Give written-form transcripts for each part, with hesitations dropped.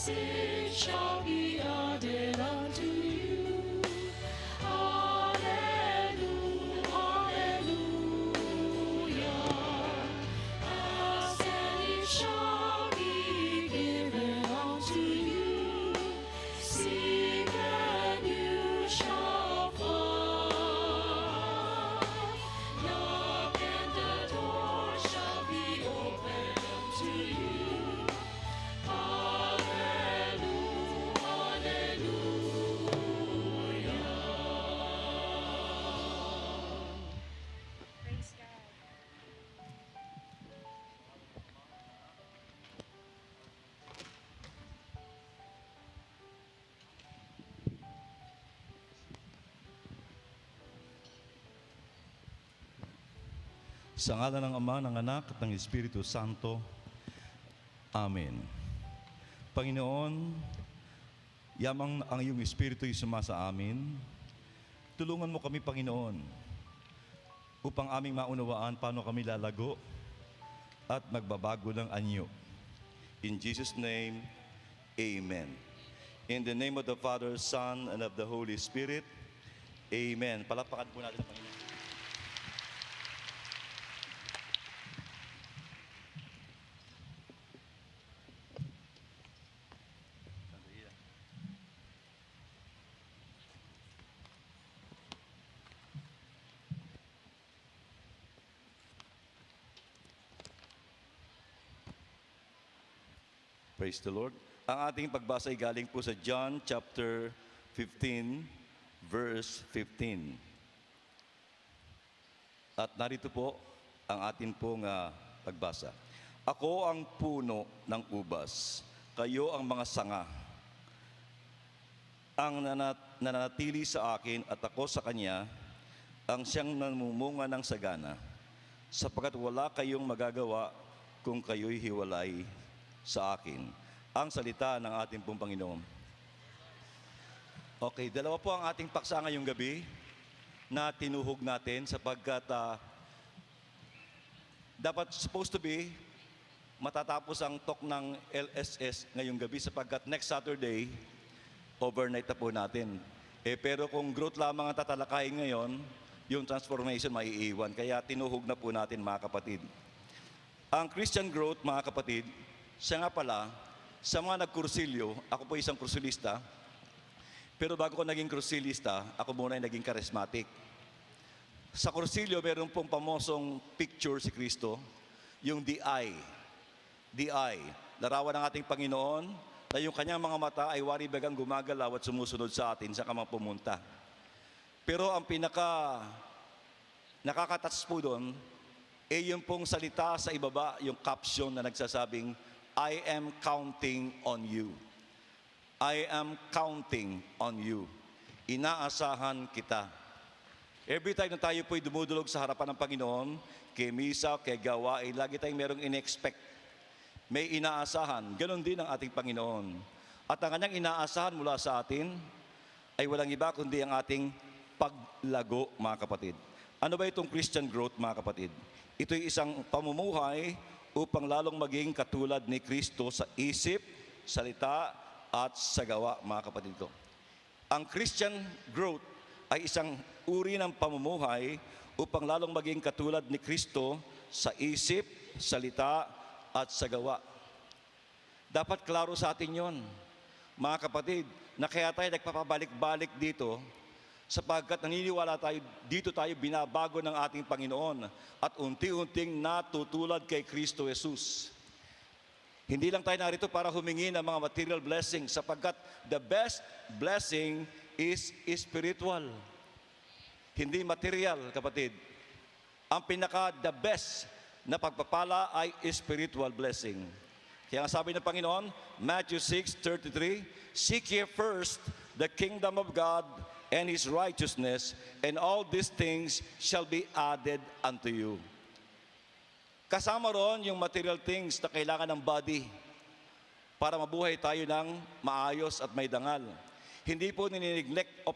blessings shall be added unto you. Hallelujah, hallelujah. Ask and it shall be given unto you. Seek and you shall find. Knock and the door shall be opened unto you. Hallelujah, hallelujah. Praise God. Sa ngalan ng Ama, ng Anak, at ng Espiritu Santo. Amen. Panginoon, yamang ang iyong Espiritu'y sumasa amin. Tulungan mo kami, Panginoon, upang aming maunawaan paano kami lalago at magbabago ng anyo. In Jesus' name, Amen. In the name of the Father, Son, and of the Holy Spirit, Amen. Palakpakan po natin, Panginoon. Praise the Lord. Ang ating pagbasa ay galing po sa John chapter 15, verse 15. At narito po ang atin pong pagbasa. Ako ang puno ng ubas, kayo ang mga sanga. Ang nananatili sa akin at ako sa kanya, ang siyang namumunga ng sagana, sapagkat wala kayong magagawa kung kayo'y hiwalay sa akin. Ang salita ng ating pong Panginoon. Okay, dalawa po ang ating paksa ngayong gabi na tinuhog natin sapagkat dapat supposed to be matatapos ang talk ng LSS ngayong gabi sapagkat next Saturday, overnight na po natin. Pero kung growth lamang ang tatalakayin ngayon, yung transformation maiiwan. Kaya tinuhog na po natin, mga kapatid. Ang Christian growth, mga kapatid, siya nga pala, sa mga nagkursilyo, ako po isang kursilista, pero bago ko naging kursilista, ako muna ay naging charismatic. Sa kursilyo, meron pong pamosong picture si Kristo, yung DI. DI, larawan ng ating Panginoon, na yung kanyang mga mata ay wari-bagang gumagalaw at sumusunod sa atin sa kamang pumunta. Pero ang nakakatats po doon, yung pong salita sa ibaba, yung caption na nagsasabing, I am counting on you. I am counting on you. Inaasahan kita. Every time na tayo po'y dumudulog sa harapan ng Panginoon, kay misa, kay gawain, lagi tayong merong in-expect. May inaasahan. Ganon din ang ating Panginoon. At ang kanyang inaasahan mula sa atin ay walang iba kundi ang ating paglago, mga kapatid. Ano ba itong Christian growth, mga kapatid? Ito'y isang pamumuhay upang lalong maging katulad ni Kristo sa isip, salita, at sa gawa, mga kapatid ko. Ang Christian growth ay isang uri ng pamumuhay upang lalong maging katulad ni Kristo sa isip, salita, at sa gawa. Dapat klaro sa atin yon, mga kapatid, na kaya tayo nagpapabalik-balik dito sapagkat naniniwala tayo, dito tayo binabago ng ating Panginoon at unti-unting natutulad kay Kristo Jesus. Hindi lang tayo narito para humingi ng mga material blessings sapagkat the best blessing is spiritual. Hindi material, kapatid. Ang the best na pagpapala ay spiritual blessing. Kaya ang sabi ng Panginoon, Matthew 6:33, seek ye first the kingdom of God and His righteousness, and all these things shall be added unto you. Kasama ron yung material things na kailangan ng body para mabuhay tayo ng maayos at may dangal. Hindi po ninineglect o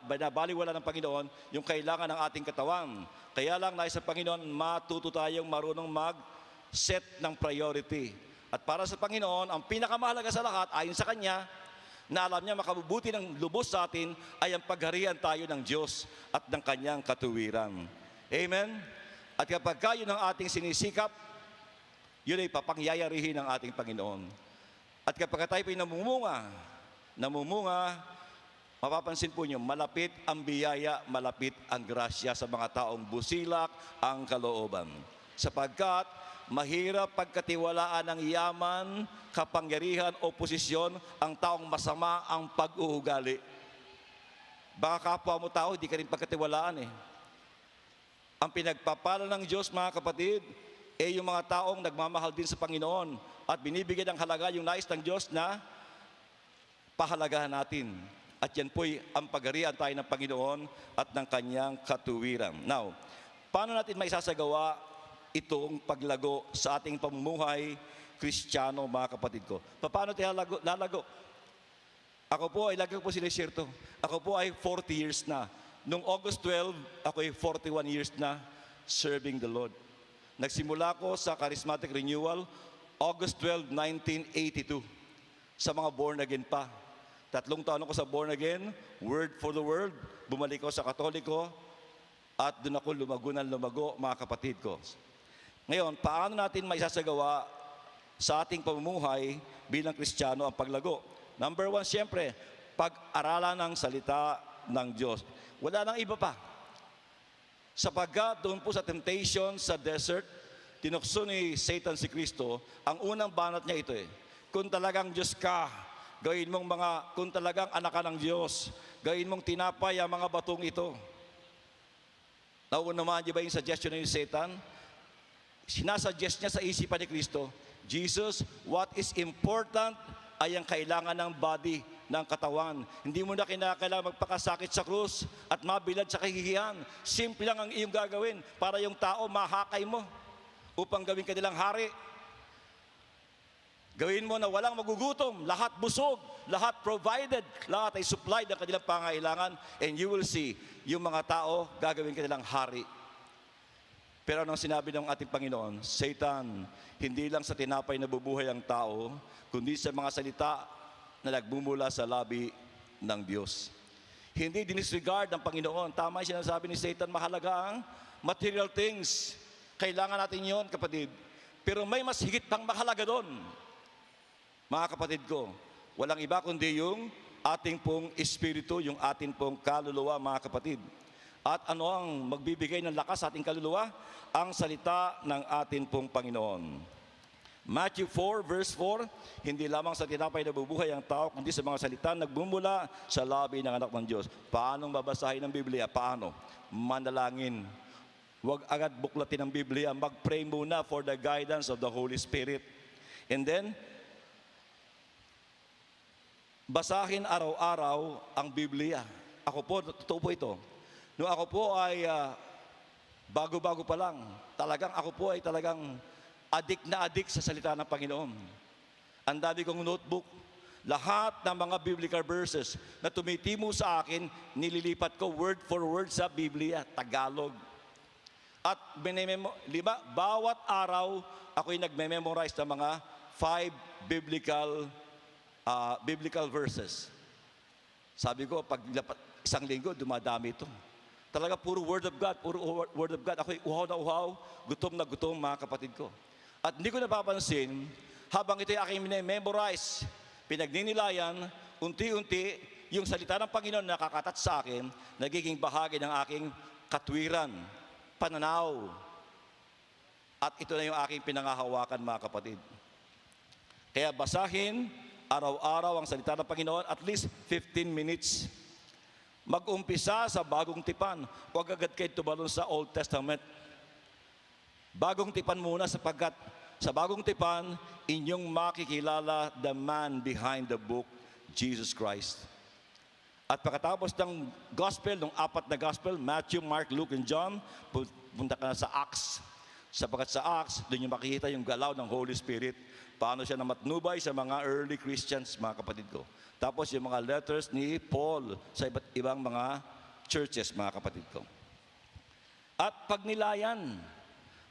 binabaliwala ng Panginoon yung kailangan ng ating katawan. Kaya lang nais sa Panginoon, matuto tayong marunong mag-set ng priority. At para sa Panginoon, ang pinakamahalaga sa lahat, ayon sa Kanya, na alam niya makabubuti ng lubos sa atin, ay ang pagharian tayo ng Diyos at ng Kanyang katuwiran. Amen? At kapag kayo ng ating sinisikap, yun ay papangyayarihin ng ating Panginoon. At kapag tayo po'y namumunga, mapapansin po niyo, malapit ang biyaya, malapit ang grasya sa mga taong busilak ang kalooban. Sapagkat mahirap pagkatiwalaan ng yaman, kapangyarihan o posisyon ang taong masama ang pag-uugali. Baka kapwa mo tao, di ka rin pagkatiwalaan eh. Ang pinagpapala ng Diyos, mga kapatid, yung mga taong nagmamahal din sa Panginoon at binibigyan ng halaga yung nais ng Diyos na pahalagahan natin. At yan po'y ang pagharian tayo ng Panginoon at ng Kanyang katuwiran. Now, paano natin maisasagawa itong paglago sa ating pamumuhay Kristiyano, mga kapatid ko? Paano tayo lalago? Ako po ay, lagi ko po sinishare to, ako po ay 40 years na. Noong August 12, ako ay 41 years na serving the Lord. Nagsimula ko sa Charismatic Renewal, August 12, 1982. Sa mga born again pa. 3 taon ako sa born again, Word for the World, bumalik ko sa Katoliko, at doon ako lumago, mga kapatid ko. Ngayon, paano natin maisasagawa sa ating pamumuhay bilang Kristiyano ang paglago? Number 1, siyempre, pag-aralan ng salita ng Diyos. Wala nang iba pa. Sapagkat doon po sa temptation sa desert, tinukso ni Satan si Kristo, ang unang banat niya ito eh. Kung talagang Diyos ka, gawin mong kung talagang anak ka ng Diyos, gawin mong tinapay ang mga batong ito. Nauunamaan niyo ba yung suggestion ni Satan? Sinasuggest niya sa isipan ni Kristo, Jesus, what is important ay ang kailangan ng body, ng katawan. Hindi mo na kailangan magpakasakit sa krus at mabilad sa kahihiyan. Simple lang ang iyong gagawin para yung tao mahakay mo upang gawin ka nilang hari. Gawin mo na walang magugutom, lahat busog, lahat provided, lahat ay supplied ng kanilang pangailangan, and you will see, yung mga tao, gagawin ka nilang hari. Pero anong sinabi ng ating Panginoon? Satan, hindi lang sa tinapay na bubuhay ang tao, kundi sa mga salita na nagmumula sa labi ng Diyos. Hindi dinisregard ng Panginoon. Tama yung sinasabi ni Satan, mahalaga ang material things. Kailangan natin yon, kapatid. Pero may mas higit pang mahalaga doon. Mga kapatid ko, walang iba kundi yung ating pong espiritu, yung ating pong kaluluwa, mga kapatid. At ano ang magbibigay ng lakas sa ating kaluluwa? Ang salita ng ating pong Panginoon. Matthew 4, verse 4, hindi lamang sa tinapay na bubuhay ang tao, kundi sa mga salita nagmumula sa labi ng anak ng Diyos. Paano babasahin ang Biblia? Paano? Manalangin. Huwag agad buklatin ang Biblia. Mag-pray muna for the guidance of the Holy Spirit. And then, basahin araw-araw ang Biblia. Ako po, totoo po ito. Noong ako po ay bago-bago pa lang, ako po ay talagang adik sa salita ng Panginoon. Ang dami kong notebook, lahat ng mga biblical verses na tumitimo sa akin, nililipat ko word for word sa Biblia, Tagalog. At bawat araw, ako'y nagme-memorize ng mga 5 biblical verses. Sabi ko, pag isang linggo, dumadami ito. Talaga puro Word of God, Ako'y uhaw na uhaw, gutom na gutom, mga kapatid ko. At hindi ko napapansin, habang ito'y aking memorize, pinagninilayan, unti-unti, yung salita ng Panginoon na nakakatat sa akin, nagiging bahagi ng aking katwiran, pananaw. At ito na yung aking pinangahawakan, mga kapatid. Kaya basahin araw-araw ang salita ng Panginoon, at least 15 minutes. Mag-umpisa sa bagong tipan. Huwag agad kayo tumalon sa Old Testament. Bagong tipan muna, sapagkat sa bagong tipan, inyong makikilala the man behind the book, Jesus Christ. At pagkatapos ng gospel, ng 4 na gospel, Matthew, Mark, Luke, and John, punta ka na sa Acts. Sapagkat sa Acts, doon yung makikita yung galaw ng Holy Spirit. Paano siya namatnubay sa mga early Christians, mga kapatid ko. Tapos yung mga letters ni Paul sa iba't ibang mga churches, mga kapatid ko. At pagnilayan,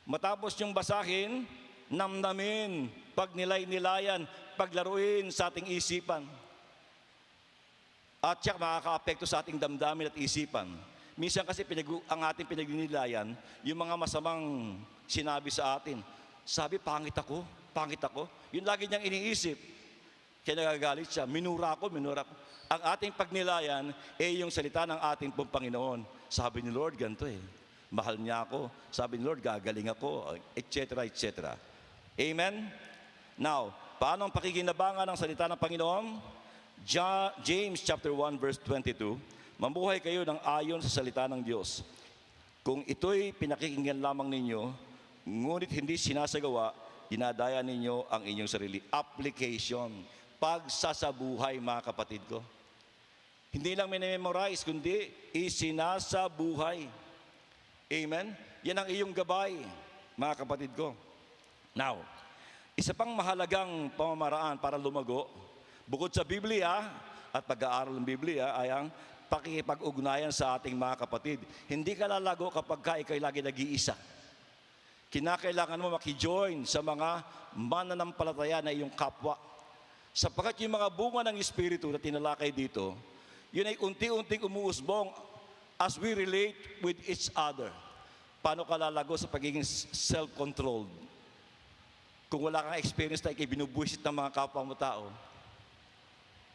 matapos yung basahin, namnamin, pagnilay-nilayan, paglaruin sa ating isipan. At siya makaka-apekto sa ating damdamin at isipan. Minsan kasi ang ating pinagninilayan, yung mga masamang sinabi sa atin. Sabi, pangit ako. Yun lagi niyang iniisip. Kaya nagagalit siya, minura ko. Ang ating pagnilayan yung salita ng ating pong Panginoon. Sabi ni Lord, ganito mahal niya ako. Sabi ni Lord, gagaling ako, etc., etc. Amen? Now, paano ang pakikinabangan ng salita ng Panginoon? James chapter 1 verse 22, mamuhay kayo ng ayon sa salita ng Diyos. Kung ito'y pinakikinggan lamang ninyo, ngunit hindi sinasagawa, dinadaya ninyo ang inyong sarili. Application, pagsasabuhay mga kapatid ko. Hindi lang minimemorize, kundi isinasabuhay. Amen? Yan ang iyong gabay, mga kapatid ko. Now, isa pang mahalagang pamamaraan para lumago, bukod sa Biblia at pag-aaral ng Biblia, ay ang pakikipag-ugnayan sa ating mga kapatid. Hindi ka lalago kapag ikaw'y lagi nag-iisa. Kinakailangan mo makijoin sa mga mananampalataya na iyong kapwa. Sapagkat yung mga bunga ng Espiritu na tinalakay dito, yun ay unti-unting umuusbong as we relate with each other. Paano ka lalago sa pagiging self-controlled? Kung wala kang experience na ikay binubuisit ng mga kapwa mo tao.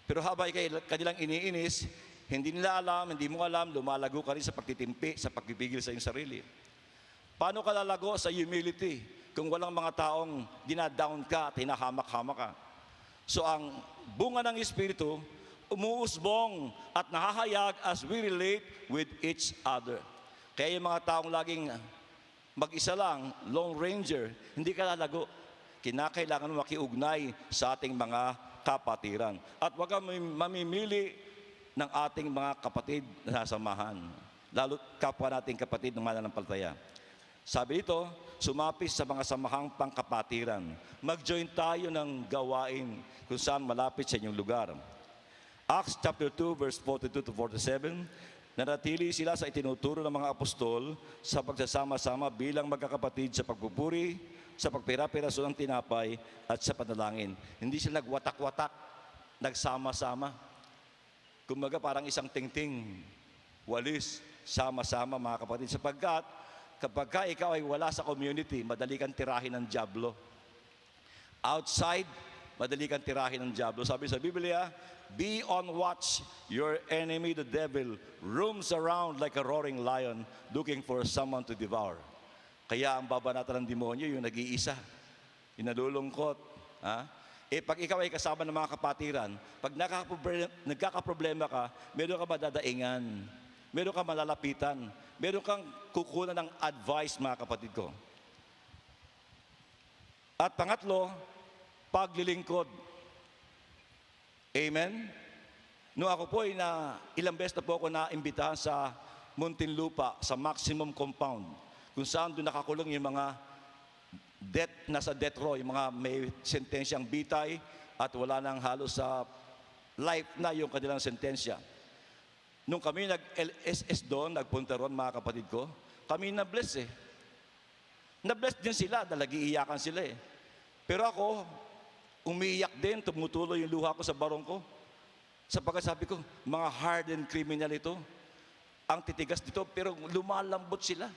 Pero habang ikay kanilang iniinis, hindi nila alam, hindi mo alam, lumalago ka rin sa pagtitimpi, sa pagpipigil sa iyong sarili. Paano ka lalago sa humility kung walang mga taong dinadown ka at hinahamak-hamak ka? So ang bunga ng Espiritu, umuusbong at nahahayag as we relate with each other. Kaya yung mga taong laging mag-isa lang, lone ranger, hindi ka lalago. Kinakailangan mo makiugnay sa ating mga kapatiran. At huwag kang mamimili ng ating mga kapatid na sasamahan. Lalo kapwa nating kapatid ng mananampalataya. Sabi dito, sumapis sa mga samahang pangkapatiran. Mag-join tayo ng gawain kung saan malapit sa inyong lugar. Acts chapter 2 verse 42 to 47, nanatili sila sa itinuturo ng mga apostol sa pagsasama-sama bilang magkakapatid sa pagpupuri, sa pagpira-piraso ng tinapay at sa panalangin. Hindi sila nagwatak-watak, nagsama-sama. Kumbaga parang isang tingting, walis, sama-sama mga kapatid. Sapagkat kapag ikaw ay wala sa community, madali kang tirahin ng dyablo. Outside, madali kang tirahin ng dyablo. Sabi sa Biblia, be on watch, your enemy the devil roams around like a roaring lion looking for someone to devour. Kaya ang babanatan ng demonyo, yung nag-iisa, yung nalulungkot. Pag ikaw ay kasama ng mga kapatiran, pag nagkakaproblema ka, meron ka madadaingan, meron ka malalapitan, meron kang kukunan ng advice, mga kapatid ko. At pangatlo, paglilingkod. Amen? No, ako po ay ilang beses na po ako naimbitahan sa Muntinlupa, sa Maximum Compound, kung saan doon nakakulong yung mga nasa death row, yung mga may sentensyang bitay at wala nang halos sa life na yung kanilang sentensya. Nung kami nag-LSS doon, nagpunta ron mga kapatid ko, kami na-bless Na-bless din sila, nag-iiyakan sila Pero ako, umiiyak din, tumutuloy yung luha ko sa barong ko. Sapagkat sabi ko, mga hardened criminal ito. Ang titigas dito, pero lumalambot sila.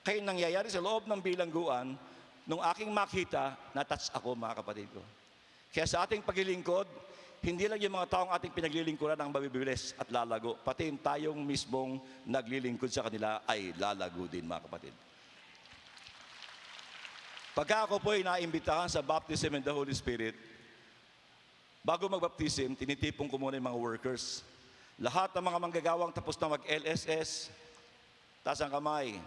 Kaya nangyayari sa loob ng bilangguan, nung aking makita, natouch ako mga kapatid ko. Kaya sa ating paglilingkod, hindi lang yung mga taong ating pinaglilingkuran ang mabibilis at lalago. Pati yung tayong mismong naglilingkod sa kanila ay lalago din mga kapatid. Pagka ako po ay naimbitahan sa baptism in the Holy Spirit, bago magbaptism, tinitipong ko muna yung mga workers. Lahat ng mga manggagawang tapos na mag-LSS, taas ang kamay.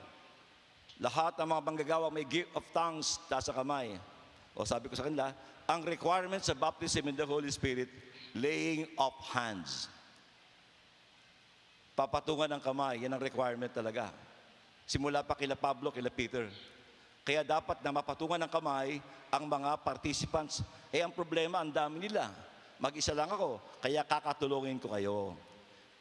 Lahat ng mga manggagawang may gift of tongues, taas ang kamay. O sabi ko sa kanila, ang requirement sa baptism in the Holy Spirit, laying of hands. Papatungan ng kamay, yan ang requirement talaga. Simula pa kila Pablo, kila Peter. Kaya dapat na mapatungan ng kamay ang mga participants. Ang problema, ang dami nila. Mag-isa lang ako, kaya kakatulungin ko kayo.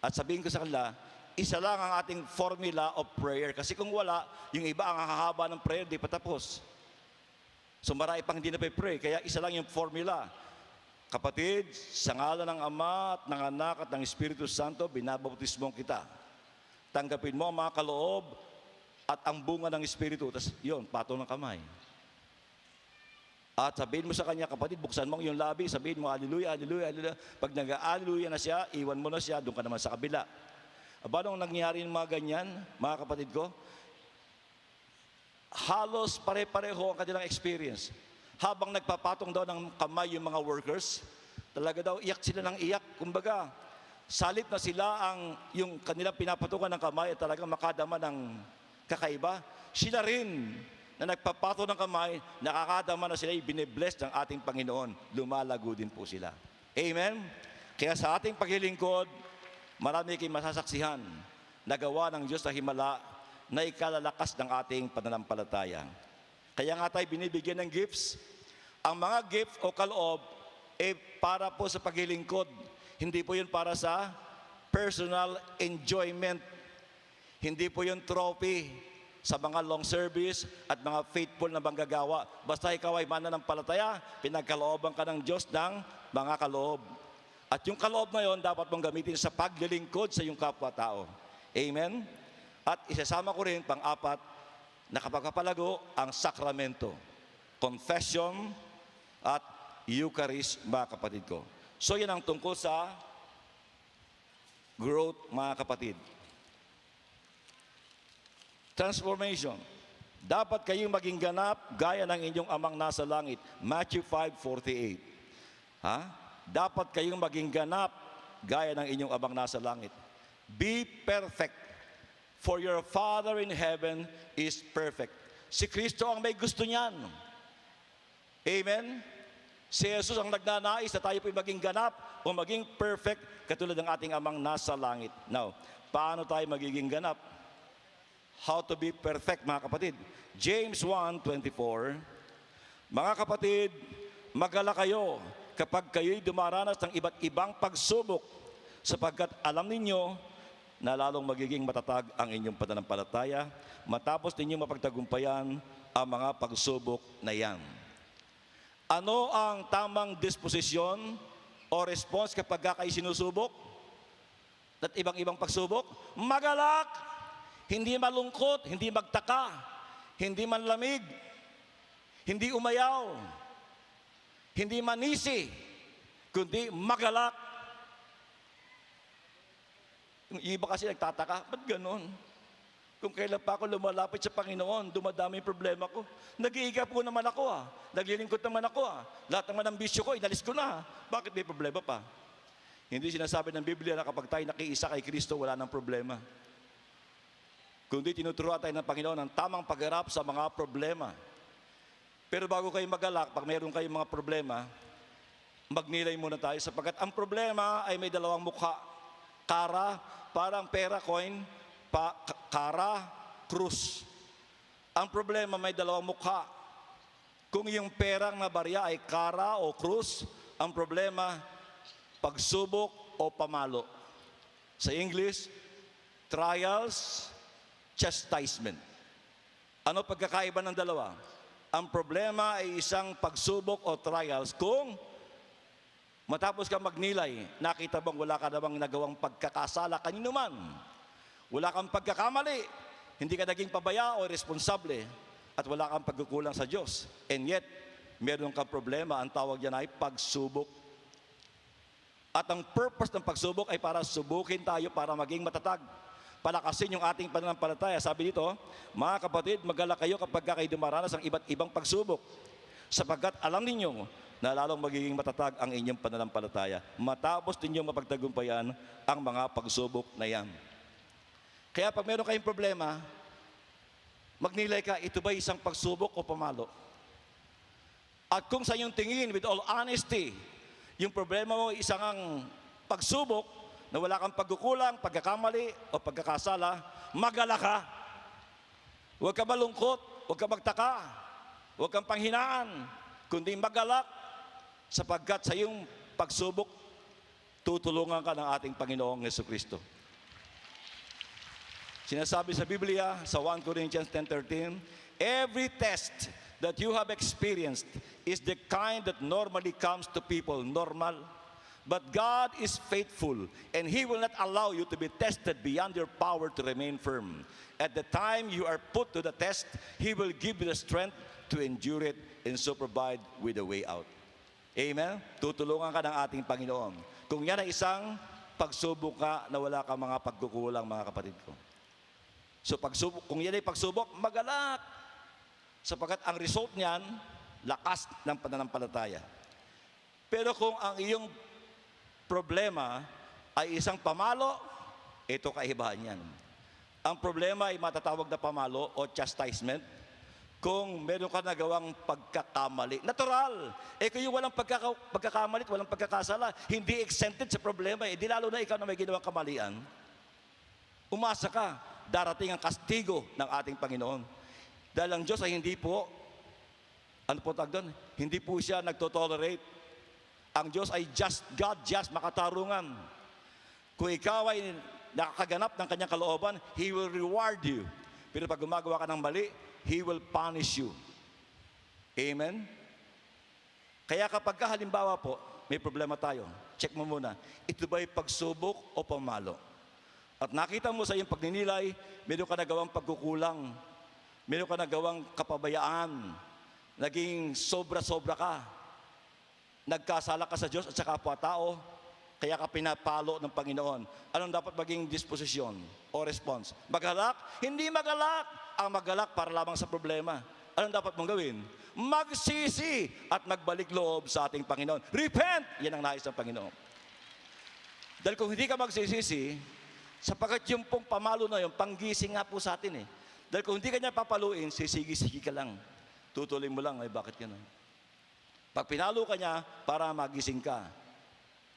At sabihin ko sa kanila, isa lang ang ating formula of prayer. Kasi kung wala, yung iba ang hahaba ng prayer, di pa tapos. So marami pang hindi na pray, kaya isa lang yung formula. Kapatid, sa ngalan ng Ama at ng Anak at ng Espiritu Santo, binabautismo kita. Tanggapin mo ang mga kaloob at ang bunga ng Espiritu. Tapos yun, patong ng kamay. At sabihin mo sa kanya, kapatid, buksan mo yung labi, sabihin mo, hallelujah, hallelujah, hallelujah. Pag nag-hallelujah na siya, iwan mo na siya, doon ka naman sa kabila. Aba, nung nangyari yung mga ganyan, mga kapatid ko, halos pare-pareho ang kanilang experience. Habang nagpapatong daw ng kamay yung mga workers, talaga daw iyak sila ng iyak. Kumbaga, salit na sila yung kanilang pinapatungan ng kamay at talagang makadama ng kakaiba. Sila rin na nagpapato ng kamay, nakakadama na sila, binibless ng ating Panginoon. Lumalago din po sila. Amen? Kaya sa ating paglilingkod, marami kayong masasaksihan na gawa ng Diyos sa himala na ikalalakas ng ating pananampalataya. Kaya nga tayo binibigyan ng gifts. Ang mga gift o kaloob para po sa paglilingkod. Hindi po yun para sa personal enjoyment. Hindi po yun trophy sa mga long service at mga faithful na manggagawa. Basta ikaw ay mananampalataya, pinagkalooban ka ng Diyos ng mga kaloob. At yung kaloob na yon dapat mong gamitin sa paglilingkod sa iyong kapwa-tao. Amen? At isasama ko rin, pang-apat, na kapagpapalago ang sakramento, confession at Eucharist, mga kapatid ko. So yan ang tungkol sa growth, mga kapatid. Transformation. Dapat kayong maging ganap gaya ng inyong amang nasa langit. Matthew 5:48. Dapat kayong maging ganap gaya ng inyong amang nasa langit. Be perfect, for your Father in heaven is perfect. Si Kristo ang may gusto niyan. Amen? Si Jesus ang nagnanais na tayo po'y maging ganap o maging perfect katulad ng ating amang nasa langit. Now, paano tayo magiging ganap? How to be perfect, mga kapatid. James 1:24, mga kapatid, magala kayo kapag kayo'y dumaranas ng iba't ibang pagsubok, sapagkat alam ninyo na lalong magiging matatag ang inyong pananampalataya matapos ninyong mapagtagumpayan ang mga pagsubok na yan. Ano ang tamang disposisyon o response kapag kayo sinusubok at ibang-ibang pagsubok? Magalak! Hindi malungkot, hindi magtaka, hindi manlamig, hindi umayaw, hindi manisi, kundi magalak. Yung iba kasi nagtataka, ba't ganon? Kung kailan pa ako lumalapit sa Panginoon, dumadami yung problema ko. Nag-iiga po naman ako naglilingkod naman ako Lahat naman ng bisyo ko, inalis ko na Bakit may problema pa? Hindi sinasabi ng Biblia na kapag tayo nakiisa kay Kristo, wala nang problema. Kundi tinuturuan tayo ng Panginoon ng tamang pagharap sa mga problema. Pero bago kayo magalak, pag mayroon kayong mga problema, magnilay muna tayo sapagkat ang problema ay may dalawang mukha. Kara, parang pera coin, kara, krus. Ang problema may dalawang mukha. Kung yung perang na barya ay kara o krus, ang problema, pagsubok o pamalo. Sa English, trials, chastisement. Ano pagkakaiba ng dalawa? Ang problema ay isang pagsubok o trials kung matapos ka magnilay, nakita bang wala ka namang nagawang pagkakasala kanino man. Wala kang pagkakamali, hindi ka naging pabaya o responsable, at wala kang pagkukulang sa Diyos. And yet, meron kang problema, ang tawag yan ay pagsubok. At ang purpose ng pagsubok ay para subukin tayo para maging matatag. Palakasin yung ating pananampalataya. Sabi dito, mga kapatid, magala kayo kapag kayo dumaranas ng iba't ibang pagsubok, sapagkat alam ninyo na lalong magiging matatag ang inyong pananampalataya matapos ninyong mapagtagumpayan ang mga pagsubok na yan. Kaya pag meron kayong problema, magnilay ka, ito ba isang pagsubok o pamalo? At kung sa iyong tingin, with all honesty, yung problema mo isang pagsubok na wala kang pagkukulang, pagkakamali o pagkakasala, magala ka. Huwag ka malungkot, huwag ka magtaka, huwag kang panghinaan, kundi magalak sapagkat sa iyong pagsubok, tutulungan ka ng ating Panginoong Jesucristo. Sinasabi sa Biblia, sa 1 Corinthians 10:13, every test that you have experienced is the kind that normally comes to people, normal. But God is faithful, and He will not allow you to be tested beyond your power to remain firm. At the time you are put to the test, He will give you the strength to endure it and so provide with a way out. Amen? Tutulungan ka ng ating Panginoon. Kung yan ay isang pagsubok ka na wala ka mga pagkukulang, mga kapatid ko. So kung yan ay pagsubok, magalak. Sapagkat ang result niyan, lakas ng pananampalataya. Pero kung ang iyong problema ay isang pamalo, ito kaibahan yan. Ang problema ay matatawag na pamalo o chastisement kung meron ka nagawang pagkakamali. Natural. Kung yung walang pagkakamali, walang pagkakasala, hindi exempted sa problema. Di lalo na ikaw na may ginawang kamalian, umasa ka, darating ang kastigo ng ating Panginoon. Dahil ang Diyos ay hindi po, ano po tawag doon? Hindi po siya nagtotolerate. Ang Diyos ay just God, just makatarungan. Kung ikaw ay nakakaganap ng kanyang kalooban, He will reward you. Pero pag gumagawa ka ng mali, He will punish you. Amen? Kaya kapag halimbawa po, may problema tayo, check mo muna, ito ba'y pagsubok o pamalo? At nakita mo sa iyong pagninilay, meron ka nagawang pagkukulang, meron ka nagawang kapabayaan, naging sobra-sobra ka, nagkasala ka sa Diyos at sa kapwa-tao, kaya ka pinapalo ng Panginoon. Anong dapat maging disposisyon o response? Magalak? Hindi magalak. Ang magalak para lamang sa problema. Anong dapat mong gawin? Magsisi at magbalik loob sa ating Panginoon. Repent! Yan ang nais ng Panginoon. Dahil kung hindi ka magsisisi, sapagkat yung pong pamalo na yun, panggising nga po sa atin eh. Dahil kung hindi ka niya papaluin, sisigi-sigi ka lang. Tutuloy mo lang, ay bakit gano'n? Pag pinalo ka niya, para magising ka.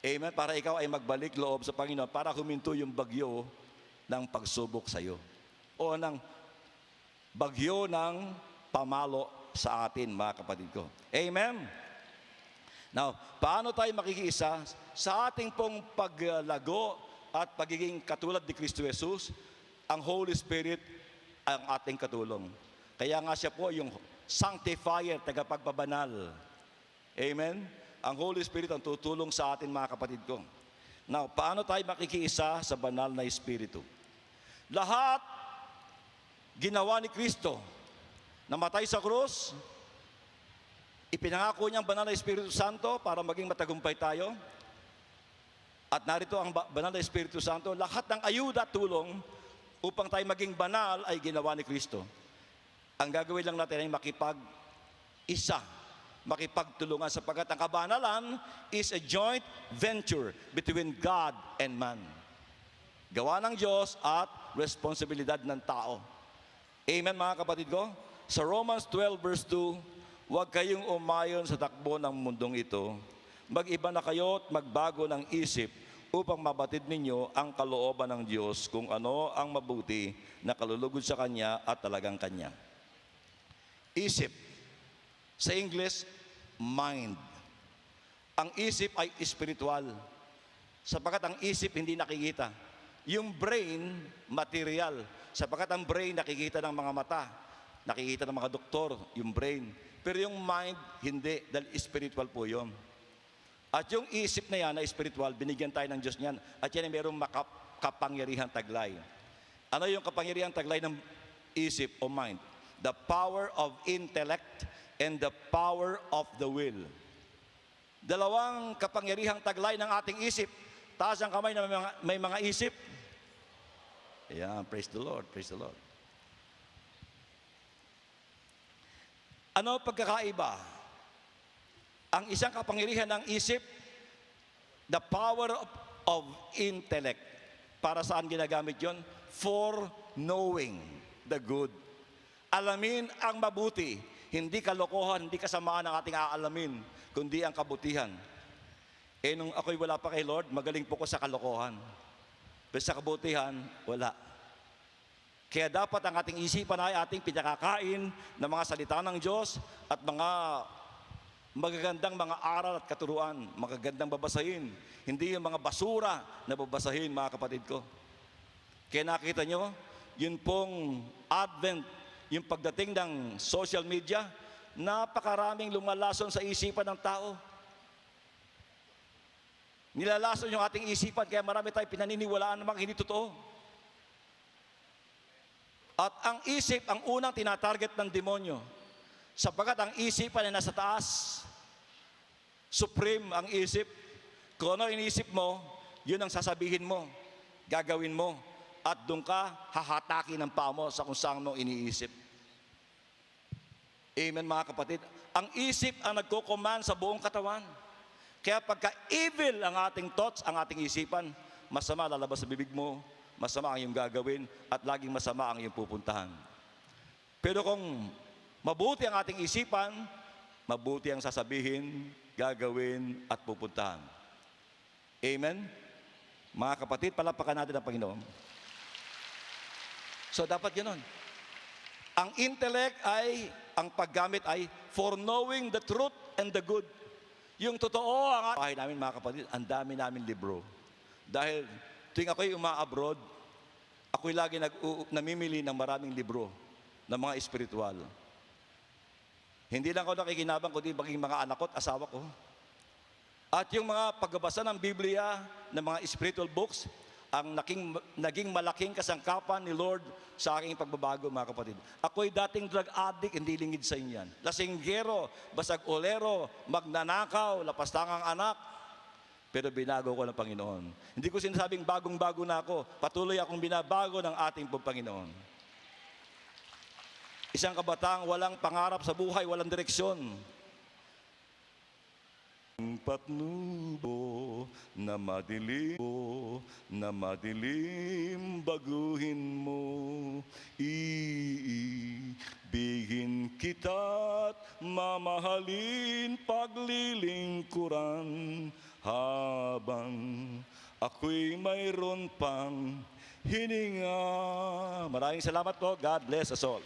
Amen? Para ikaw ay magbalik loob sa Panginoon, para huminto yung bagyo ng pagsubok sa iyo. O ng bagyo ng pamalo sa atin, mga kapatid ko. Amen? Now, paano tayo makikiisa sa ating pong paglago at pagiging katulad ni Kristo Jesus? Ang Holy Spirit ang ating katulong. Kaya nga siya po yung sanctifier, tagapagpabanal. Amen? Ang Holy Spirit ang tutulong sa atin, mga kapatid ko. Now, paano tayo makikiisa sa banal na Espiritu? Lahat ginawa ni Kristo. Namatay sa krus, ipinangako niyang banal na Espiritu Santo para maging matagumpay tayo. At narito ang banal na Espiritu Santo, lahat ng ayuda at tulong upang tayo maging banal ay ginawa ni Kristo. Ang gagawin lang natin ay makipag-isa, makipagtulungan sapagkat ang kabanalan is a joint venture between God and man. Gawa ng Diyos at responsibilidad ng tao. Amen, mga kapatid ko? Sa Romans 12 verse 2, huwag kayong umayon sa takbo ng mundong ito. Mag-iba na kayo at magbago ng isip upang mabatid ninyo ang kalooban ng Diyos kung ano ang mabuti na kalulugod sa Kanya at talagang Kanya. Isip. Sa English, mind. Ang isip ay spiritual. Sapagkat ang isip hindi nakikita. Yung brain, material. Sapagkat ang brain nakikita ng mga mata. Nakikita ng mga doktor, yung brain. Pero yung mind, hindi. Dahil spiritual po yun. At yung isip na yan, na spiritual, binigyan tayo ng Diyos niyan. At yan ay mayroong kapangyarihang taglay. Ano yung kapangyarihang taglay ng isip o mind? The power of intellect and the power of the will. Dalawang kapangyarihang taglay ng ating isip. Taas ang kamay na may mga isip. Ayan, praise the Lord, praise the Lord. Ano pagkakaiba? Ang isang kapangyarihan ng isip, the power of intellect. Para saan ginagamit yon? For knowing the good. Alamin ang mabuti. Hindi kalokohan, hindi kasamaan ang ating aalamin, kundi ang kabutihan. Nung ako'y wala pa kay Lord, magaling po ko sa kalokohan. Pero sa kabutihan, wala. Kaya dapat ang ating isipan ay ating pinakakain ng mga salita ng Diyos at mga magagandang mga aral at katuruan, magagandang babasahin. Hindi yung mga basura na babasahin, mga kapatid ko. Kaya nakita nyo, yun pong advent, yung pagdating ng social media, napakaraming lumalason sa isipan ng tao. Nilalason yung ating isipan, kaya marami tayong pinaniniwalaan namang hindi totoo. At ang isip, ang unang tinatarget ng demonyo, sapagkat ang isipan ay nasa taas, supreme ang isip. Kung ano iniisip mo, yun ang sasabihin mo, gagawin mo, at doon ka hahatakin ng paa mo sa kung saan mo iniisip. Amen mga kapatid. Ang isip ang nagko-command sa buong katawan. Kaya pagka evil ang ating thoughts, ang ating isipan, masama lalabas sa bibig mo, masama ang iyong gagawin, at laging masama ang iyong pupuntahan. Pero kung mabuti ang ating isipan, mabuti ang sasabihin, gagawin, at pupuntahan. Amen? Mga kapatid, palapakan natin ang Panginoon. So dapat ganoon. Ang intellect ay, ang paggamit ay for knowing the truth and the good. Yung totoo, ang bahay namin mga kapatid, ang dami namin libro. Dahil tuwing ako'y uma-abroad, ako'y lagi namimili ng maraming libro ng mga espiritual. Hindi lang ako nakikinabang, kundi maging mga anak ko at asawa ko. At yung mga pagbabasa ng Biblia, ng mga spiritual books, ang naging malaking kasangkapan ni Lord sa aking pagbabago, mga kapatid. Ako'y dating drug addict, hindi lingid sa inyan. Lasinggero, basag olero, magnanakaw, lapastangang anak. Pero binago ko ng Panginoon. Hindi ko sinasabing bagong-bago na ako. Patuloy akong binabago ng ating Panginoon. Isang kabataang walang pangarap sa buhay, walang direksyon. Patnubo na madilim baguhin mo, iibigin kita't mamahalin, paglilingkuran habang ako'y mayroon pang hininga. Maraming salamat po. God bless us all.